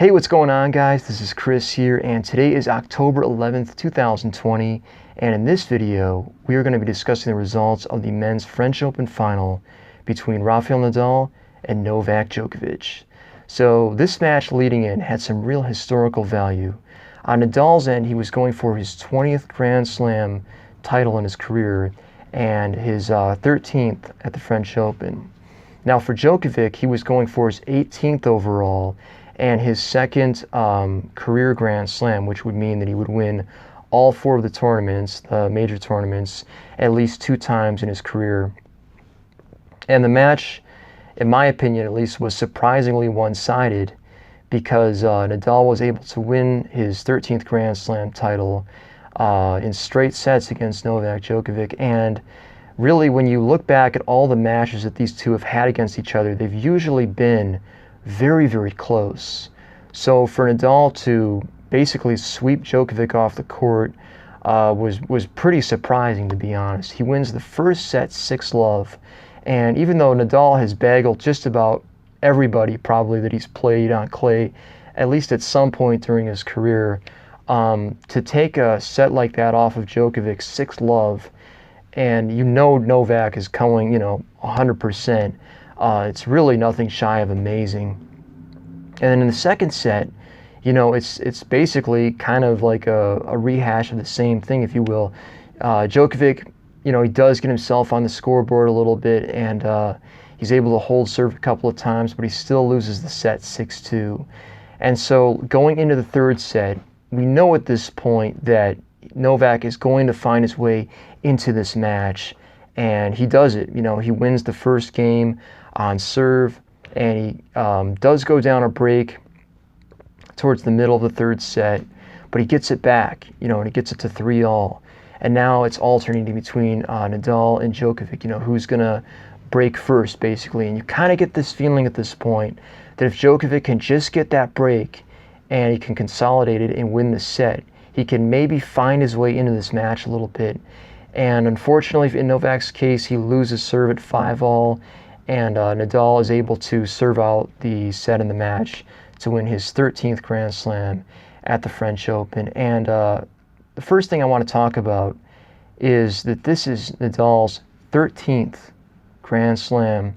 Hey, what's going on, guys? This is Chris here, and today is October 11th, 2020, and in this video, we are going to be discussing the results of the men's French Open final between Rafael Nadal and Novak Djokovic. So this match leading in had some real historical value. On Nadal's end, he was going for his 20th Grand Slam title in his career and his 13th at the French Open. Now for Djokovic, he was going for his 18th overall and his second career Grand Slam, which would mean that he would win all four of the tournaments, the major tournaments, at least 2 times in his career. And the match, in my opinion at least, was surprisingly one-sided because Nadal was able to win his 13th Grand Slam title in straight sets against Novak Djokovic. And really, when you look back at all the matches that these two have had against each other, they've usually been very, very close. So for Nadal to basically sweep Djokovic off the court was pretty surprising, to be honest. He wins the first set 6-love, and even though Nadal has baggled just about everybody probably that he's played on clay, at least at some point during his career, to take a set like that off of Djokovic 6-love, and you know Novak is going 100%. It's really nothing shy of amazing. And then in the second set, it's basically kind of like a rehash of the same thing, if you will. Djokovic, he does get himself on the scoreboard a little bit, and he's able to hold serve a couple of times, but he still loses the set 6-2. And so going into the third set, we know at this point that Novak is going to find his way into this match, and he does it. He wins the first game on serve, and he does go down a break towards the middle of the third set, but he gets it back, and he gets it to 3-all. And now it's alternating between Nadal and Djokovic, who's going to break first, basically. And you kind of get this feeling at this point that if Djokovic can just get that break and he can consolidate it and win the set, he can maybe find his way into this match a little bit. And unfortunately, in Novak's case, he loses serve at 5-all, and Nadal is able to serve out the set in the match to win his 13th Grand Slam at the French Open. And the first thing I want to talk about is that this is Nadal's 13th Grand Slam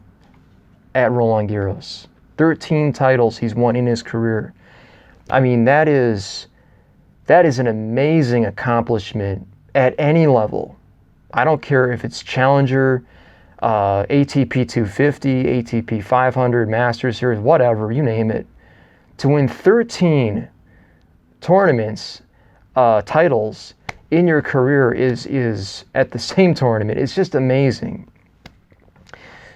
at Roland Garros. 13 titles he's won in his career. I mean, that is an amazing accomplishment at any level. I don't care if it's Challenger, ATP 250, ATP 500, Masters Series, whatever, you name it. To win 13 tournaments, titles in your career is at the same tournament. It's just amazing.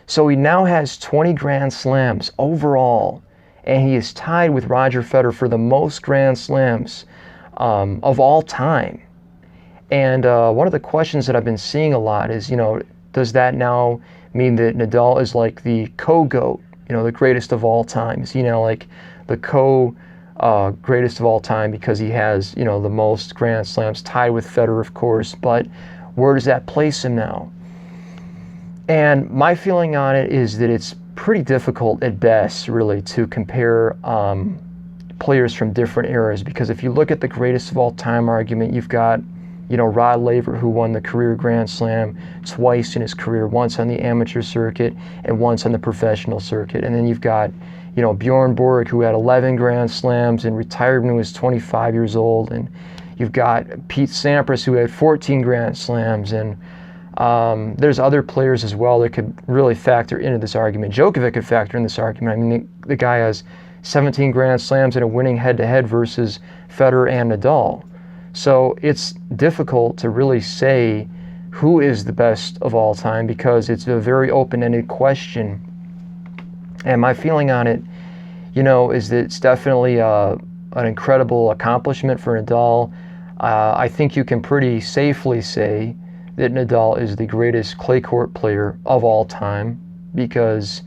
So he now has 20 Grand Slams overall, and he is tied with Roger Federer for the most Grand Slams of all time. And one of the questions that I've been seeing a lot is, does that now mean that Nadal is like the co-GOAT, the greatest of all time? Is he now like the greatest of all time because he has, the most Grand Slams, tied with Federer, of course, but where does that place him now? And my feeling on it is that it's pretty difficult at best, really, to compare players from different eras, because if you look at the greatest of all time argument, you've got Rod Laver, who won the career Grand Slam twice in his career, once on the amateur circuit and once on the professional circuit. And then you've got, Bjorn Borg, who had 11 Grand Slams and retired when he was 25 years old. And you've got Pete Sampras, who had 14 Grand Slams. And there's other players as well that could really factor into this argument. Djokovic could factor in this argument. I mean, the guy has 17 Grand Slams and a winning head-to-head versus Federer and Nadal. So it's difficult to really say who is the best of all time because it's a very open-ended question. And my feeling on it, is that it's definitely an incredible accomplishment for Nadal. I think you can pretty safely say that Nadal is the greatest clay court player of all time because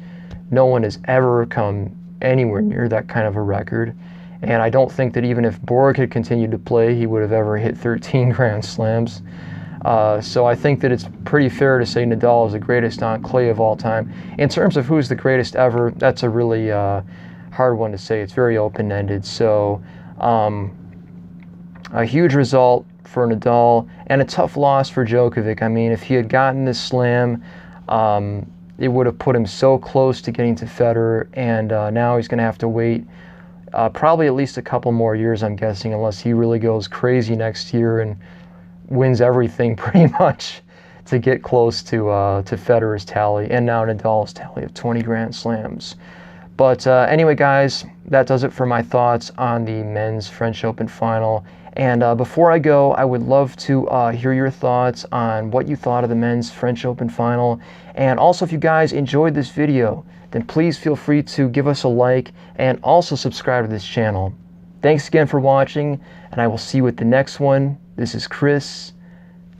no one has ever come anywhere near that kind of a record. And I don't think that even if Borg had continued to play, he would have ever hit 13 Grand Slams. So I think that it's pretty fair to say Nadal is the greatest on clay of all time. In terms of who's the greatest ever, that's a really hard one to say. It's very open-ended. So a huge result for Nadal and a tough loss for Djokovic. I mean, if he had gotten this slam, it would have put him so close to getting to Federer, and now he's going to have to wait probably at least a couple more years, I'm guessing, unless he really goes crazy next year and wins everything pretty much to get close to Federer's tally and now Nadal's tally of 20 Grand Slams. But anyway, guys, that does it for my thoughts on the men's French Open final. And before I go, I would love to hear your thoughts on what you thought of the men's French Open final. And also, if you guys enjoyed this video, then please feel free to give us a like and also subscribe to this channel. Thanks again for watching, and I will see you at the next one. This is Chris,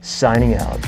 signing out.